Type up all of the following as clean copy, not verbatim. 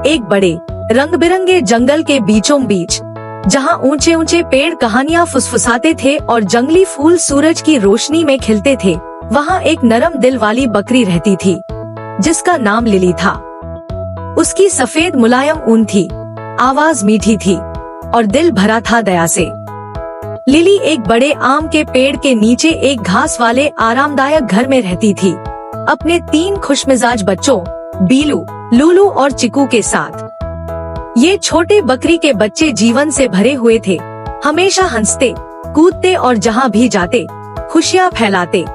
एक बड़े रंग बिरंगे जंगल के बीचों बीच, जहाँ ऊंचे ऊंचे पेड़ कहानियां फुसफुसाते थे और जंगली फूल सूरज की रोशनी में खिलते थे, वहाँ एक नरम दिल वाली बकरी रहती थी जिसका नाम लिली था। उसकी सफेद मुलायम ऊन थी, आवाज मीठी थी और दिल भरा था दया से। लिली एक बड़े आम के पेड़ के नीचे एक घास वाले आरामदायक घर में रहती थी, अपने 3 खुशमिजाज बच्चों बीलू, लूलू और चिकू के साथ। ये छोटे बकरी के बच्चे जीवन से भरे हुए थे, हमेशा हंसते, कूदते और जहाँ भी जाते खुशियाँ फैलाते।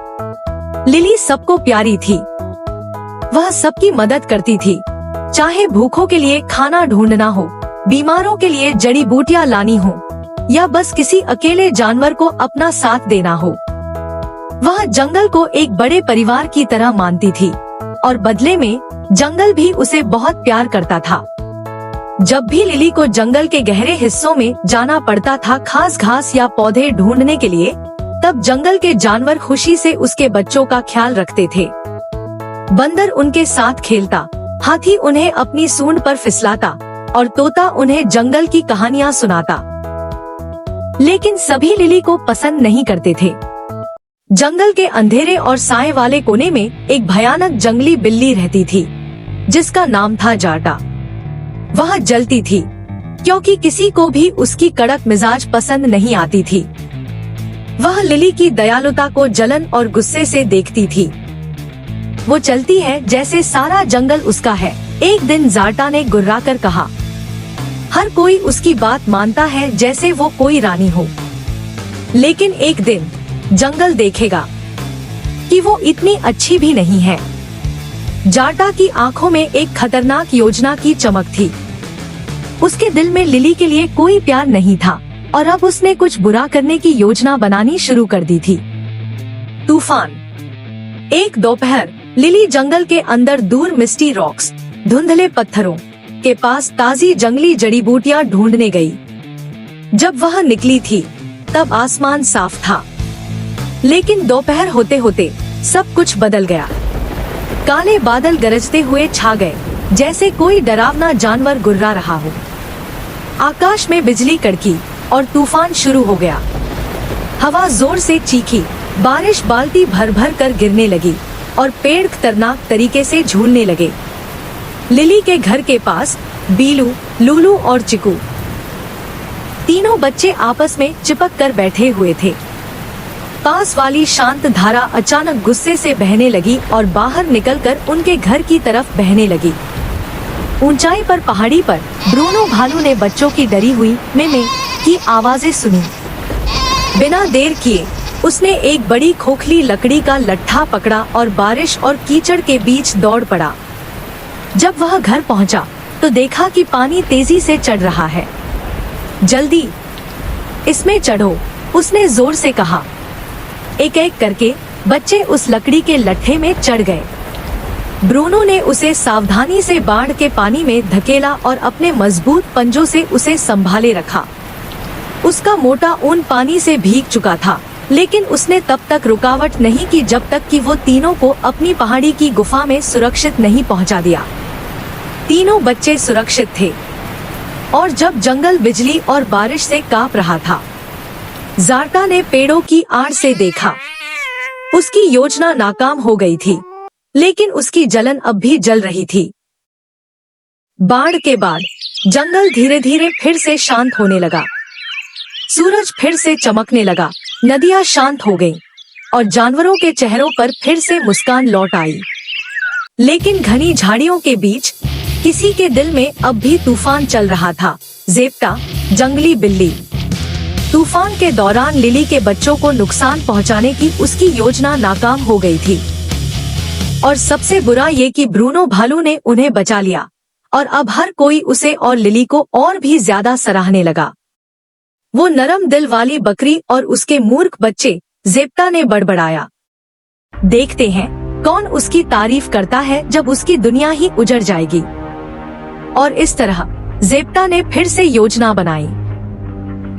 लिली सबको प्यारी थी, वह सबकी मदद करती थी, चाहे भूखों के लिए खाना ढूंढना हो, बीमारों के लिए जड़ी बूटियां लानी हो या बस किसी अकेले जानवर को अपना साथ देना हो। वह जंगल को एक बड़े परिवार की तरह मानती थी और बदले में जंगल भी उसे बहुत प्यार करता था। जब भी लिली को जंगल के गहरे हिस्सों में जाना पड़ता था खास घास या पौधे ढूंढने के लिए, तब जंगल के जानवर खुशी से उसके बच्चों का ख्याल रखते थे। बंदर उनके साथ खेलता, हाथी उन्हें अपनी सूंड पर फिसलाता और तोता उन्हें जंगल की कहानियां सुनाता। लेकिन सभी लिली को पसंद नहीं करते थे। जंगल के अंधेरे और साए वाले कोने में एक भयानक जंगली बिल्ली रहती थी जिसका नाम था जाटा। वह जलती थी क्योंकि किसी को भी उसकी कड़क मिजाज पसंद नहीं आती थी। वह लिली की दयालुता को जलन और गुस्से से देखती थी। वो चलती है जैसे सारा जंगल उसका है। एक दिन जाटा ने गुर्राकर कहा, हर कोई उसकी बात मानता है जैसे वो कोई रानी हो, लेकिन एक दिन जंगल देखेगा कि वो इतनी अच्छी भी नहीं है। जाटा की आंखों में एक खतरनाक योजना की चमक थी। उसके दिल में लिली के लिए कोई प्यार नहीं था और अब उसने कुछ बुरा करने की योजना बनानी शुरू कर दी थी। तूफान। एक दोपहर लिली जंगल के अंदर दूर मिस्टी रॉक्स, धुंधले पत्थरों के पास ताजी जंगली जड़ी बूटियां ढूंढने गई। जब वह निकली थी तब आसमान साफ था, लेकिन दोपहर होते होते सब कुछ बदल गया। काले बादल गरजते हुए छा गए जैसे कोई डरावना जानवर गुर्रा रहा हो। आकाश में बिजली कड़की और तूफान शुरू हो गया। हवा जोर से चीखी, बारिश बाल्टी भर भर कर गिरने लगी और पेड़ खतरनाक तरीके से झूलने लगे। लिली के घर के पास बीलू, लूलू और चिकू, तीनों बच्चे आपस में चिपक कर बैठे हुए थे। पास वाली शांत धारा अचानक गुस्से से बहने लगी और बाहर निकलकर उनके घर की तरफ बहने लगी। ऊंचाई पर पहाड़ी पर ब्रूनो भालू ने बच्चों की डरी हुई में की आवाजें सुनी। बिना देर किए उसने एक बड़ी खोखली लकड़ी का लट्ठा पकड़ा और बारिश और कीचड़ के बीच दौड़ पड़ा। जब वह घर पहुंचा तो देखा कि पानी तेजी से चढ़ रहा है। जल्दी इसमें चढ़ो, उसने जोर से कहा। एक एक करके बच्चे उस लकड़ी के लट्ठे में चढ़ गए। ब्रूनो ने उसे सावधानी से बाढ़ के पानी में धकेला और अपने मजबूत पंजों से उसे संभाले रखा। उसका मोटा ऊन पानी से भीग चुका था, लेकिन उसने तब तक रुकावट नहीं की जब तक कि वो तीनों को अपनी पहाड़ी की गुफा में सुरक्षित नहीं पहुंचा दिया। तीनों बच्चे सुरक्षित थे और जब जंगल बिजली और बारिश से कांप रहा था, जाटा ने पेड़ों की आड़ से देखा। उसकी योजना नाकाम हो गई थी, लेकिन उसकी जलन अब भी जल रही थी। बाढ़ के बाद जंगल धीरे धीरे फिर से शांत होने लगा। सूरज फिर से चमकने लगा, नदियां शांत हो गईं और जानवरों के चेहरों पर फिर से मुस्कान लौट आई। लेकिन घनी झाड़ियों के बीच किसी के दिल में अब भी तूफान चल रहा था। ज़ेप्टा, जंगली बिल्ली। तूफान के दौरान लिली के बच्चों को नुकसान पहुंचाने की उसकी योजना नाकाम हो गई थी और सबसे बुरा ये कि ब्रूनो भालू ने उन्हें बचा लिया और अब हर कोई उसे और लिली को और भी ज्यादा सराहने लगा। वो नरम दिल वाली बकरी और उसके मूर्ख बच्चे, ज़ेप्टा ने बड़बड़ाया। देखते हैं कौन उसकी तारीफ करता है जब उसकी दुनिया ही उजड़ जाएगी। और इस तरह ज़ेप्टा ने फिर से योजना बनाई।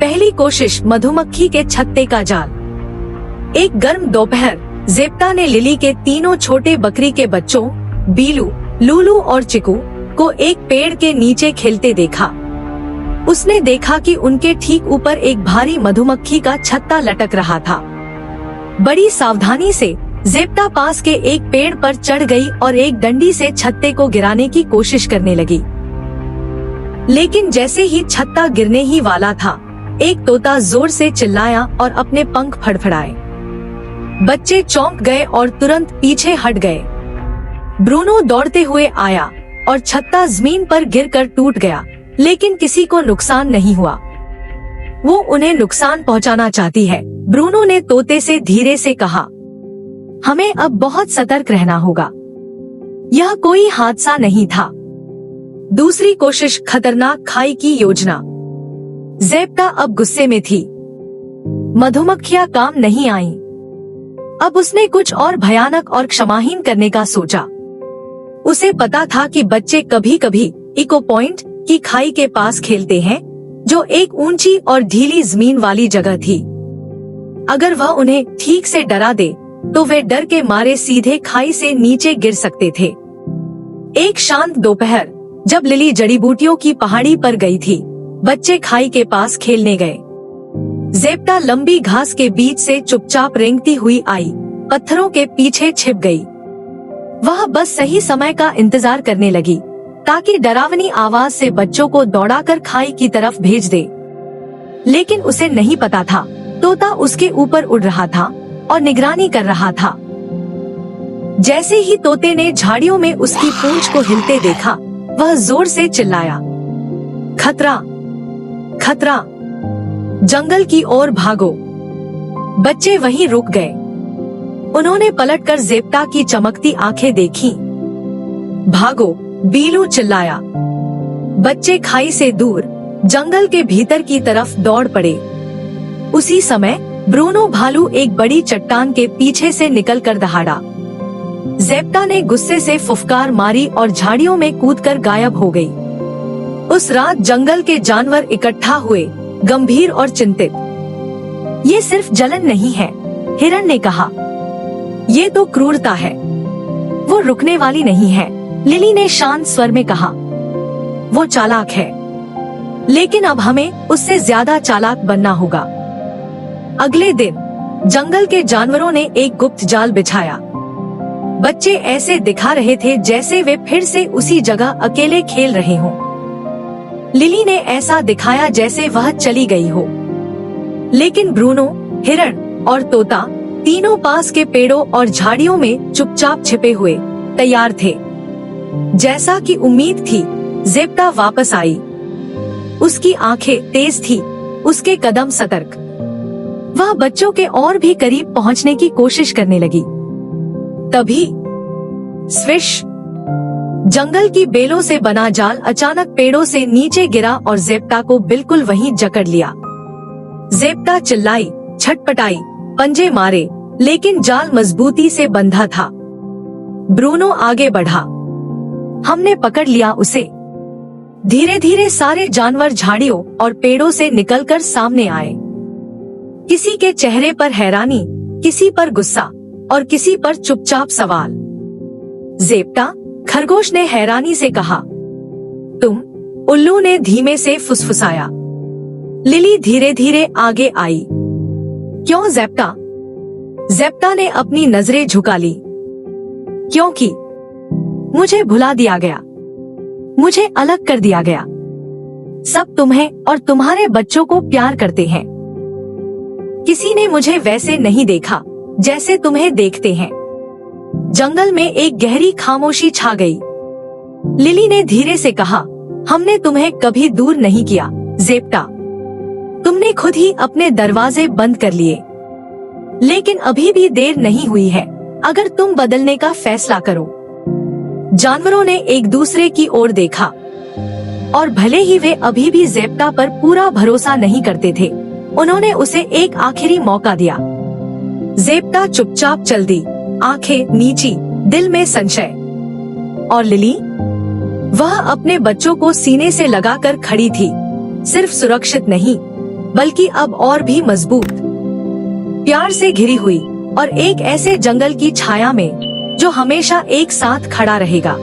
पहली कोशिश, मधुमक्खी के छत्ते का जाल। एक गर्म दोपहर ज़ेप्टा ने लिली के तीनों छोटे बकरी के बच्चों बीलू, लूलू और चिकू को एक पेड़ के नीचे खेलते देखा। उसने देखा कि उनके ठीक ऊपर एक भारी मधुमक्खी का छत्ता लटक रहा था। बड़ी सावधानी से ज़ेप्टा पास के एक पेड़ पर चढ़ गई और एक डंडी से छत्ते को गिराने की कोशिश करने लगी। लेकिन जैसे ही छत्ता गिरने ही वाला था, एक तोता जोर से चिल्लाया और अपने पंख फड़फड़ाए। बच्चे चौंक गए और तुरंत पीछे हट गए। ब्रूनो दौड़ते हुए आया और छत्ता जमीन पर गिरकर टूट गया, लेकिन किसी को नुकसान नहीं हुआ। वो उन्हें नुकसान पहुंचाना चाहती है, ब्रूनो ने तोते से धीरे से कहा। हमें अब बहुत सतर्क रहना होगा। यह कोई हादसा नहीं था। दूसरी कोशिश खतरनाक खाई की योजना। ज़ेप्टा अब गुस्से में थी। मधुमक्खियां काम नहीं आईं। अब उसने कुछ और भयानक और क्षमाहीन करने का सोचा। उसे पता था कि बच्चे कभी कभी इको पॉइंट की खाई के पास खेलते हैं, जो एक ऊंची और ढीली जमीन वाली जगह थी। अगर वह उन्हें ठीक से डरा दे तो वे डर के मारे सीधे खाई से नीचे गिर सकते थे। एक शांत दोपहर जब लिली जड़ी बूटियों की पहाड़ी पर गई थी, बच्चे खाई के पास खेलने गए। ज़ेप्टा लंबी घास के बीच से चुपचाप रेंगती हुई आई, पत्थरों के पीछे छिप गई। वह बस सही समय का इंतजार करने लगी ताकि डरावनी आवाज से बच्चों को दौड़ाकर खाई की तरफ भेज दे। लेकिन उसे नहीं पता था, तोता उसके ऊपर उड़ रहा था और निगरानी कर रहा था। जैसे ही तोते ने झाड़ियों में उसकी पूंछ को हिलते देखा, वह जोर से चिल्लाया, खतरा, खतरा, जंगल की ओर भागो। बच्चे वहीं रुक गए। उन्होंने पलटकर ज़ेप्टा की चमकती आंखें देखीं। भागो, बीलू चिल्लाया। बच्चे खाई से दूर जंगल के भीतर की तरफ दौड़ पड़े। उसी समय ब्रूनो भालू एक बड़ी चट्टान के पीछे से निकलकर दहाड़ा। ज़ेप्टा ने गुस्से से फुफकार मारी और झाड़ियों में कूदकर गायब हो गई। उस रात जंगल के जानवर इकट्ठा हुए, गंभीर और चिंतित। ये सिर्फ जलन नहीं है, हिरण ने कहा। ये तो क्रूरता है। वो रुकने वाली नहीं है, लिली ने शांत स्वर में कहा। वो चालाक है, लेकिन अब हमें उससे ज्यादा चालाक बनना होगा। अगले दिन जंगल के जानवरों ने एक गुप्त जाल बिछाया। बच्चे ऐसे दिखा रहे थे जैसे वे फिर से उसी जगह अकेले खेल रहे हों। लिली ने ऐसा दिखाया जैसे वह चली गई हो। लेकिन ब्रूनो, हिरण और तोता तीनों पास के पेड़ों और झाड़ियों में चुपचाप छिपे हुए तैयार थे। जैसा कि उम्मीद थी, ज़ेप्टा वापस आई। उसकी आंखें तेज थी, उसके कदम सतर्क। वह बच्चों के और भी करीब पहुंचने की कोशिश करने लगी। तभी स्विश, जंगल की बेलों से बना जाल अचानक पेड़ों से नीचे गिरा और ज़ेप्टा को बिल्कुल वहीं जकड़ लिया। ज़ेप्टा चिल्लाई, छटपटाई, पंजे मारे, लेकिन जाल मजबूती से बंधा था। ब्रूनो आगे बढ़ा। हमने पकड़ लिया उसे। धीरे धीरे सारे जानवर झाड़ियों और पेड़ों से निकलकर सामने आए। किसी के चेहरे पर हैरानी, किसी पर गुस्सा और किसी पर चुपचाप सवाल। ज़ेप्टा, खरगोश ने हैरानी से कहा। तुम? उल्लू ने धीमे से फुसफुसाया। लिली धीरे धीरे आगे आई। क्यों ज़ेप्टा? ज़ेप्टा ने अपनी नजरें झुका ली। क्योंकि मुझे भुला दिया गया, मुझे अलग कर दिया गया। सब तुम्हें और तुम्हारे बच्चों को प्यार करते हैं। किसी ने मुझे वैसे नहीं देखा जैसे तुम्हें देखते हैं। जंगल में एक गहरी खामोशी छा गई। लिली ने धीरे से कहा, हमने तुम्हें कभी दूर नहीं किया ज़ेप्टा। तुमने खुद ही अपने दरवाजे बंद कर लिए। लेकिन अभी भी देर नहीं हुई है अगर तुम बदलने का फैसला करो। जानवरों ने एक दूसरे की ओर देखा और भले ही वे अभी भी ज़ेप्टा पर पूरा भरोसा नहीं करते थे, उन्होंने उसे एक आखिरी मौका दिया। ज़ेप्टा चुपचाप चल दी, आंखें नीची, दिल में संशय। और लिली? वह अपने बच्चों को सीने से लगाकर खड़ी थी, सिर्फ सुरक्षित नहीं बल्कि अब और भी मजबूत, प्यार से घिरी हुई और एक ऐसे जंगल की छाया में जो हमेशा एक साथ खड़ा रहेगा।